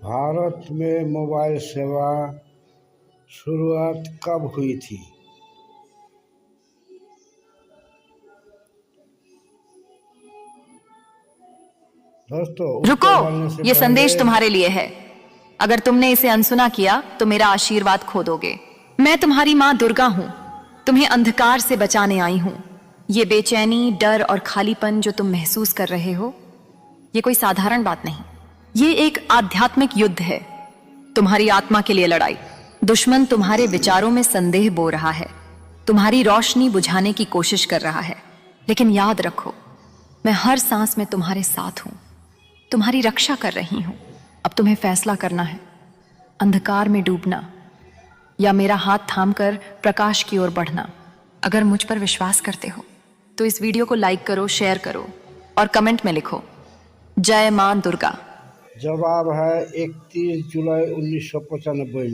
भारत में मोबाइल सेवा शुरुआत कब हुई थी? दोस्तों रुको, से ये संदेश पहले तुम्हारे लिए है। अगर तुमने इसे अनसुना किया तो मेरा आशीर्वाद खो दोगे। मैं तुम्हारी माँ दुर्गा हूँ, तुम्हें अंधकार से बचाने आई हूँ। ये बेचैनी, डर और खालीपन जो तुम महसूस कर रहे हो, ये कोई साधारण बात नहीं। ये एक आध्यात्मिक युद्ध है, तुम्हारी आत्मा के लिए लड़ाई। दुश्मन तुम्हारे विचारों में संदेह बो रहा है, तुम्हारी रोशनी बुझाने की कोशिश कर रहा है। लेकिन याद रखो, मैं हर सांस में तुम्हारे साथ हूं, तुम्हारी रक्षा कर रही हूं। अब तुम्हें फैसला करना है, अंधकार में डूबना या मेरा हाथ थामकर प्रकाश की ओर बढ़ना। अगर मुझ पर विश्वास करते हो तो इस वीडियो को लाइक करो, शेयर करो और कमेंट में लिखो जय मां दुर्गा। जवाब है 31 जुलाई 1995 में।